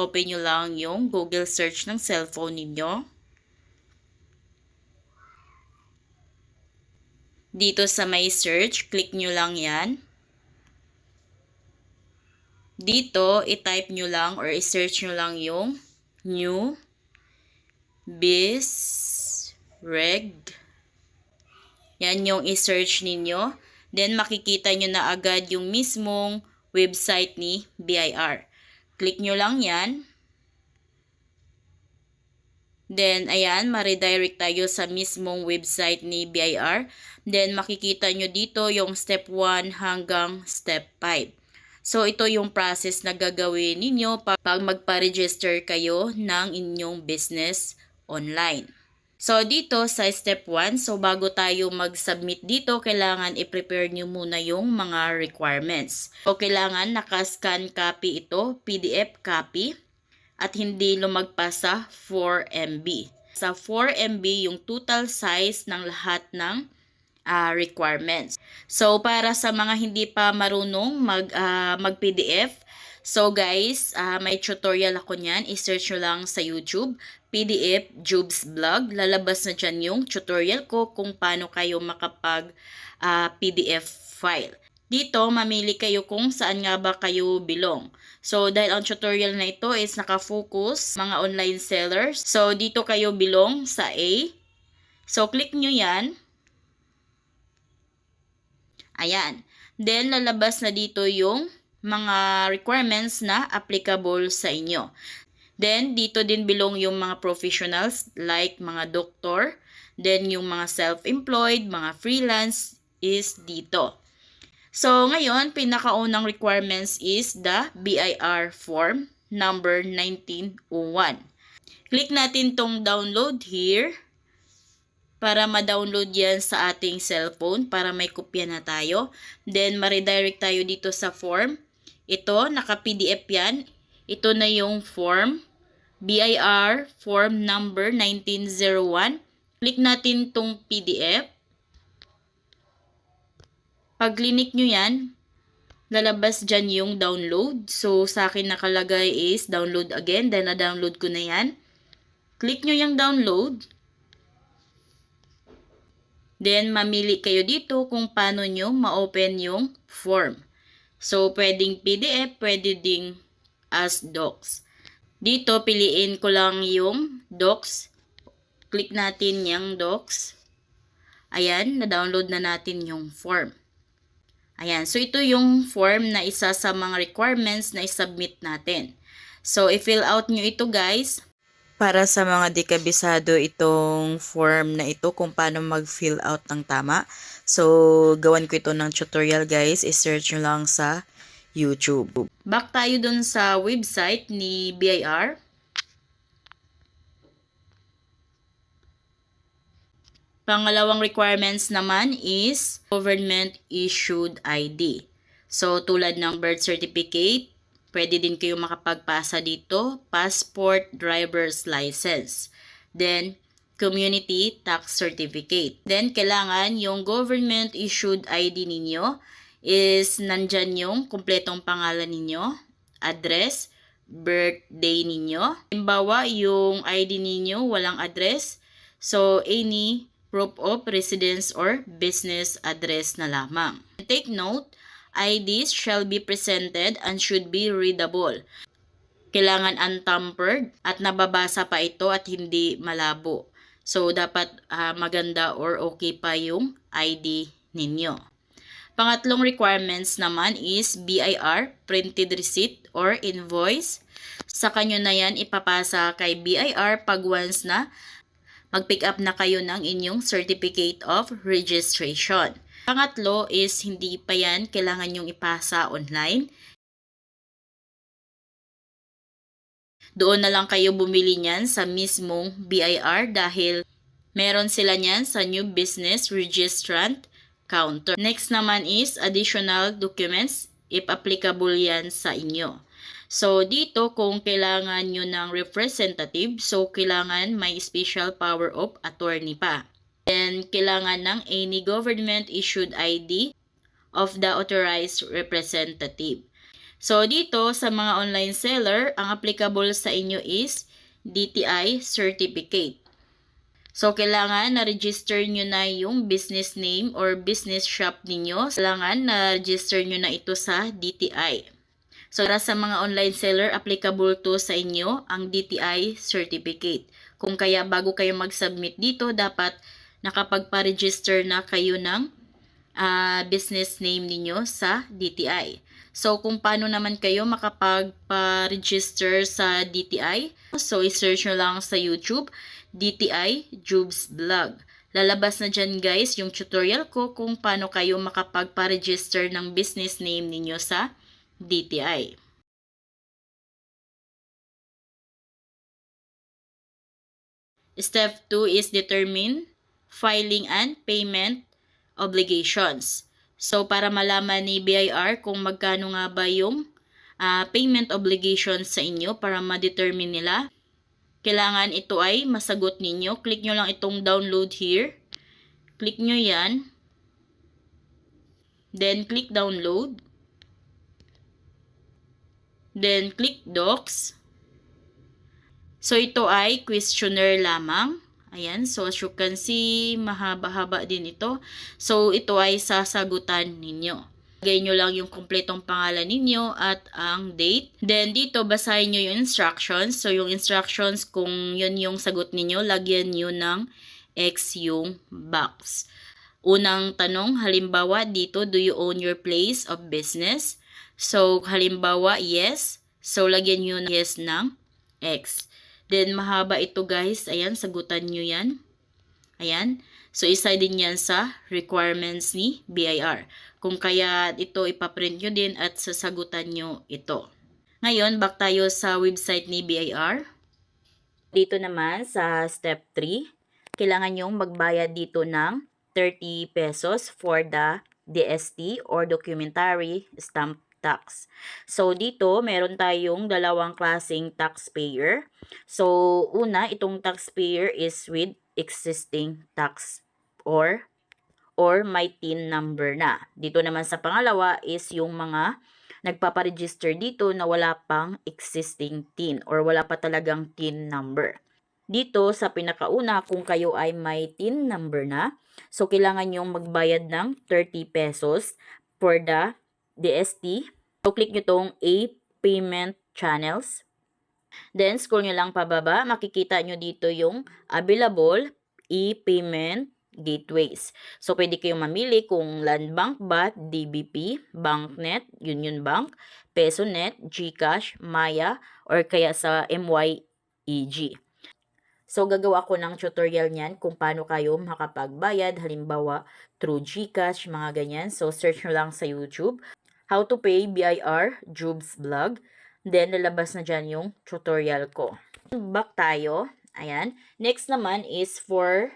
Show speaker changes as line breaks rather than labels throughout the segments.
open nyo lang yung Google search ng cellphone ninyo. Dito sa may search, click nyo lang yan. Dito, i-type nyo lang or i-search nyo lang yung new biz reg. Yan yung i-search ninyo. Then, makikita nyo na agad yung mismong website ni BIR. Click nyo lang yan. Then, ayan, ma-redirect tayo sa mismong website ni BIR. Then, makikita nyo dito yung step 1 hanggang step 5. So, ito yung process na gagawin ninyo pag magpa-register kayo ng inyong business online. So, dito sa step 1, so bago tayo mag-submit dito, kailangan i-prepare nyo muna yung mga requirements. So, kailangan nakascan copy ito, PDF copy, at hindi lumagpas sa 4 MB. Sa 4 MB, yung total size ng lahat ng requirements. So, para sa mga hindi pa marunong mag-PDF, so guys, may tutorial ako niyan. I-search nyo lang sa YouTube, PDF Jubes Vlog. Lalabas na dyan yung tutorial ko kung paano kayo makapag-PDF file. Dito, mamili kayo kung saan nga ba kayo belong. So, dahil ang tutorial na ito is nakafocus mga online sellers. So, dito kayo belong sa A. So, click nyo yan. Ayan. Then, lalabas na dito yung mga requirements na applicable sa inyo. Then, dito din belong yung mga professionals like mga doktor. Then, yung mga self-employed, mga freelance is dito. So, ngayon, pinakaunang requirements is the BIR form number 1901. Click natin tong download here para ma-download yan sa ating cellphone para may kopya na tayo. Then, ma-redirect tayo dito sa form. Ito, naka-PDF yan. Ito na yung form. BIR form number 1901. Click natin tong PDF. Pag click nyo yan, lalabas dyan yung download. So, sa akin nakalagay is download again. Then, na-download ko na yan. Click nyo yung download. Then, mamili kayo dito kung paano nyo ma-open yung form. So, pwedeng PDF, pwede ding as docs. Dito, piliin ko lang yung docs. Click natin yung docs. Ayan, na-download na natin yung form. Ayan, so ito yung form na isa sa mga requirements na i-submit natin. So, i-fill out nyo ito guys. Para sa mga di kabisado itong form na ito kung paano mag-fill out ng tama. So, gawan ko ito ng tutorial guys. I-search nyo lang sa YouTube. Back tayo dun sa website ni BIR. Pangalawang requirements naman is government issued ID. So, tulad ng birth certificate, pwede din kayo makapagpasa dito, passport, driver's license. Then, community tax certificate. Then, kailangan yung government issued ID ninyo is nandyan yung kumpletong pangalan ninyo, address, birthday ninyo. Halimbawa, yung ID ninyo walang address, so any proof of residence or business address na lamang. Take note, IDs shall be presented and should be readable. Kailangan untampered at nababasa pa ito at hindi malabo. So, dapat maganda or okay pa yung ID ninyo. Pangatlong requirements naman is BIR, printed receipt or invoice. Sa kanyo na yan ipapasa kay BIR pag once na mag-pick up na kayo ng inyong certificate of registration. Pangatlo is hindi pa yan kailangan yung ipasa online. Doon na lang kayo bumili niyan sa mismong BIR dahil meron sila niyan sa new business registrant counter. Next naman is additional documents if applicable yan sa inyo. So, dito kung kailangan nyo ng representative, so kailangan may special power of attorney pa. Then, kailangan ng any government issued ID of the authorized representative. So, dito sa mga online seller, ang applicable sa inyo is DTI certificate. So, kailangan na-register nyo na yung business name or business shop ninyo. Kailangan na-register nyo na ito sa DTI. So, para sa mga online seller, applicable to sa inyo ang DTI certificate. Kung kaya bago kayo mag-submit dito, dapat nakapagpa-register na kayo ng business name ninyo sa DTI. So, kung paano naman kayo makapagpa-register sa DTI, so i-search nyo lang sa YouTube, DTI Jubes Vlog. Lalabas na dyan guys yung tutorial ko kung paano kayo makapagpa-register ng business name ninyo sa DTI. Step 2 is determine filing and payment obligations. So, para malaman ni BIR kung magkano nga ba yung payment obligations sa inyo para ma-determine nila, kailangan ito ay masagot ninyo. Click nyo lang itong download here. Click nyo yan. Then, click download. Then, click docs. So, ito ay questionnaire lamang. Ayan, so as you can see, mahaba-haba din ito. So, ito ay sasagutan ninyo. Lagay nyo lang yung kumpletong pangalan ninyo at ang date. Then, dito, basahin nyo yung instructions. So, yung instructions, kung yun yung sagot ninyo, lagyan nyo ng X yung box. Unang tanong, halimbawa, dito, do you own your place of business? So, halimbawa, yes. So, lagyan nyo ng yes ng X. Then, mahaba ito guys. Ayan, sagutan nyo yan. Ayan. So, isa din yan sa requirements ni BIR. Kung kaya ito ipaprint nyo din at sasagutan nyo ito. Ngayon, back tayo sa website ni BIR. Dito naman sa step 3, kailangan nyong magbayad dito ng 30 pesos for the DST or documentary stamp tax. So, dito, meron tayong dalawang klaseng taxpayer. So, una, itong taxpayer is with existing tax or may TIN number na. Dito naman sa pangalawa is yung mga nagpaparegister dito na wala pang existing TIN or wala pa talagang TIN number. Dito sa pinakauna, kung kayo ay may TIN number na, so kailangan nyong magbayad ng 30 pesos for the DST. So, click nyo tong A Payment Channels. Then, scroll nyo lang pababa. Makikita nyo dito yung available e-payment gateways. So, pwede kayong mamili kung Land Bank ba, DBP, BancNet, Union Bank, PesoNet, GCash, Maya, or kaya sa MYEG. So, gagawa ko ng tutorial niyan kung paano kayo makapagbayad, halimbawa through GCash, mga ganyan. So, search nyo lang sa YouTube. How to pay BIR Jubes Vlog. Then, lalabas na dyan yung tutorial ko. Back tayo. Ayan. Next naman is for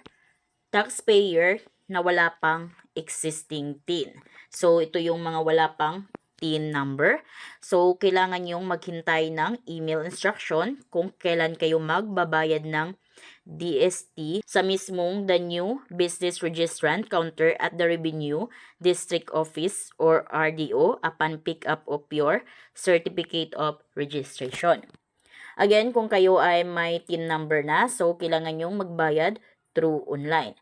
taxpayer na wala pang existing TIN. So, ito yung mga wala pang TIN number. So, kailangan yung maghintay ng email instruction kung kailan kayo magbabayad ng DST sa mismong the new business registrant counter at the revenue district office or RDO upon pick up of your certificate of registration. Again, kung kayo ay may TIN number na, so kailangan yung magbayad through online.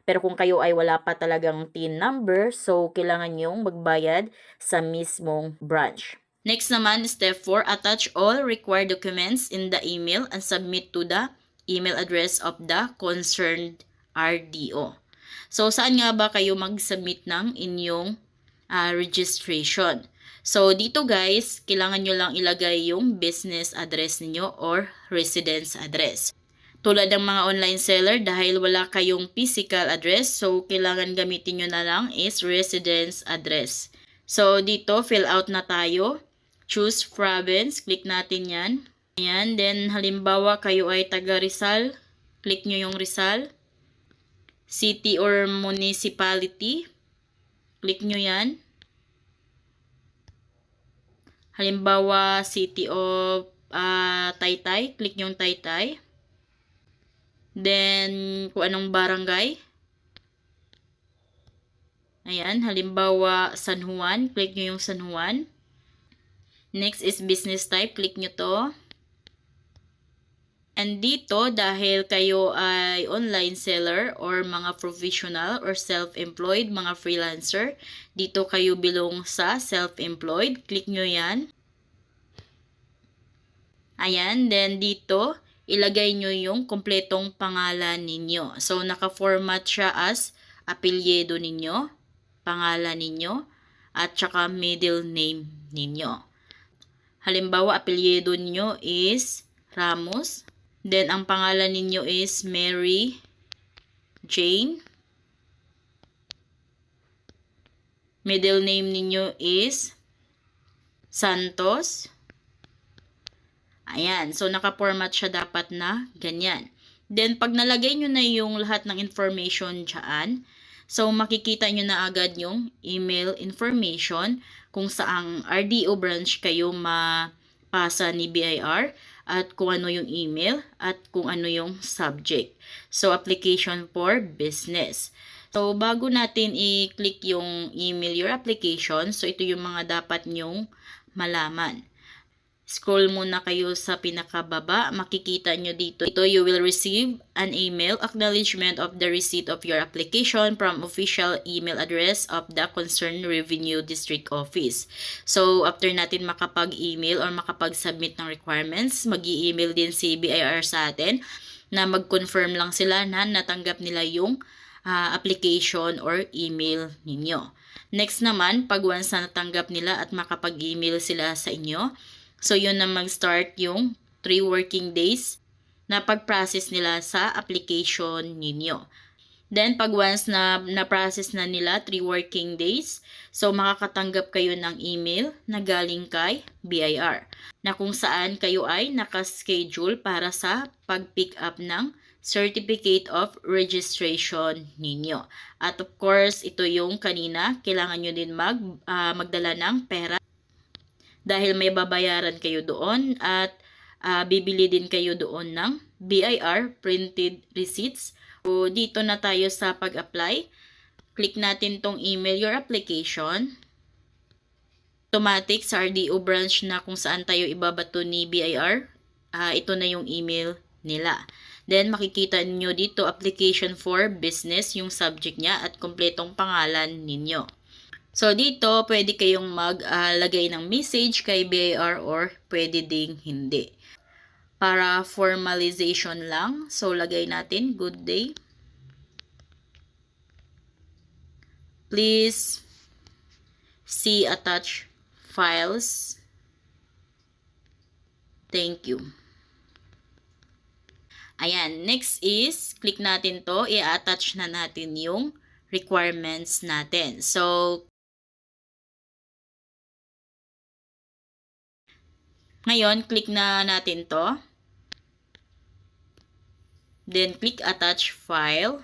Pero kung kayo ay wala pa talagang TIN number, so kailangan yung magbayad sa mismong branch. Next naman, step 4, attach all required documents in the email and submit to the email address of the concerned RDO. So, saan nga ba kayo mag-submit ng inyong registration? So, dito guys, kailangan nyo lang ilagay yung business address niyo or residence address. Tulad ng mga online seller, dahil wala kayong physical address, so kailangan gamitin nyo na lang is residence address. So, dito, fill out na tayo. Choose province, click natin yan. Ayan, then halimbawa kayo ay taga Rizal, click nyo yung Rizal. City or municipality, click nyo yan. Halimbawa, City of Taytay, click nyo yung Taytay. Then, kung anong barangay. Ayan, halimbawa San Juan, click nyo yung San Juan. Next is business type. Click nyo to. And dito, dahil kayo ay online seller or mga professional or self-employed, mga freelancer, dito kayo belong sa self-employed. Click nyo yan. Ayan, then dito, ilagay nyo yung kompletong pangalan ninyo. So, naka-format siya as apelyido ninyo, pangalan ninyo, at saka middle name ninyo. Halimbawa, apelyido ninyo is Ramos. Then, ang pangalan ninyo is Mary Jane. Middle name ninyo is Santos. Ayan. So, naka-format siya dapat na ganyan. Then, pag nalagay nyo na yung lahat ng information dyan, so, makikita nyo na agad yung email information kung saang RDO branch kayo mapasa ni BIR at kung ano yung email at kung ano yung subject. So, application for business. So, bago natin i-click yung email your application, so ito yung mga dapat nyong malaman. Scroll muna kayo sa pinakababa. Makikita nyo dito. Ito, you will receive an email acknowledgement of the receipt of your application from official email address of the concerned Revenue District Office. So, after natin makapag-email or makapag-submit ng requirements, mag-i-email din si BIR sa atin na mag-confirm lang sila na natanggap nila yung application or email ninyo. Next naman, pag once na natanggap nila at makapag-email sila sa inyo, so, yun na mag-start yung 3 working days na pag-process nila sa application ninyo. Then, pag once na na-process na nila 3 working days, so, makakatanggap kayo ng email na galing kay BIR na kung saan kayo ay nakaschedule para sa pag-pick up ng Certificate of Registration ninyo. At of course, ito yung kanina, kailangan nyo din magdala ng pera dahil may babayaran kayo doon at bibili din kayo doon ng BIR printed receipts. So, dito na tayo sa pag-apply. Click natin tong email your application. Automatic sa RDO branch na kung saan tayo ibabato ni BIR. Ito na yung email nila. Then, makikita niyo dito application for business, yung subject niya at kompletong pangalan ninyo. So, dito, pwede kayong maglagay ng message kay BIR or pwede ding hindi. Para formalization lang, so lagay natin, good day. Please see attached files. Thank you. Ayan, next is, click natin to, i-attach na natin yung requirements natin. So, ngayon, click na natin to. Then, click attach file.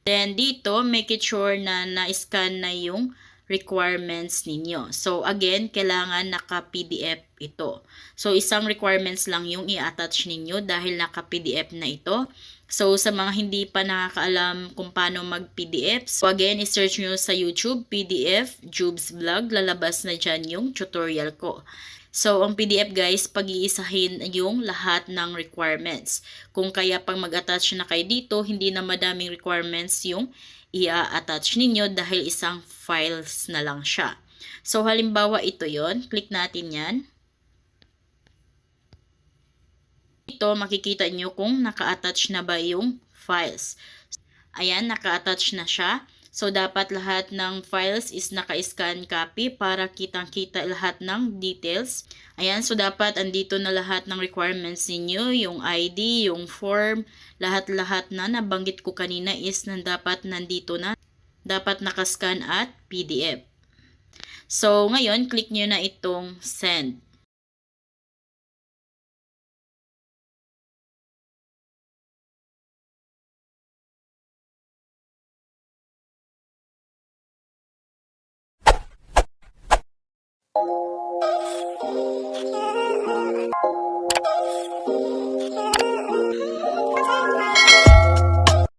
Then, dito, make it sure na na-scan na yung requirements ninyo. So, again, kailangan naka-PDF ito. So, isang requirements lang yung i-attach ninyo dahil naka-PDF na ito. So, sa mga hindi pa nakakaalam kung paano mag-PDF, so again, i-search nyo sa YouTube, PDF, Jubes Vlog, lalabas na dyan yung tutorial ko. So, ang PDF guys, pag-iisahin yung lahat ng requirements. Kung kaya pag mag-attach na kayo dito, hindi na madaming requirements yung i-attach ninyo dahil isang files na lang siya. So, halimbawa ito yon, click natin yan. Ito, makikita nyo kung naka-attach na ba yung files. Ayan, naka-attach na siya. So, dapat lahat ng files is naka-scan copy para kitang-kita lahat ng details. Ayan, so dapat andito na lahat ng requirements ninyo, yung ID, yung form, lahat-lahat na nabanggit ko kanina is dapat nandito na. Dapat naka-scan at PDF. So, ngayon, click nyo na itong send.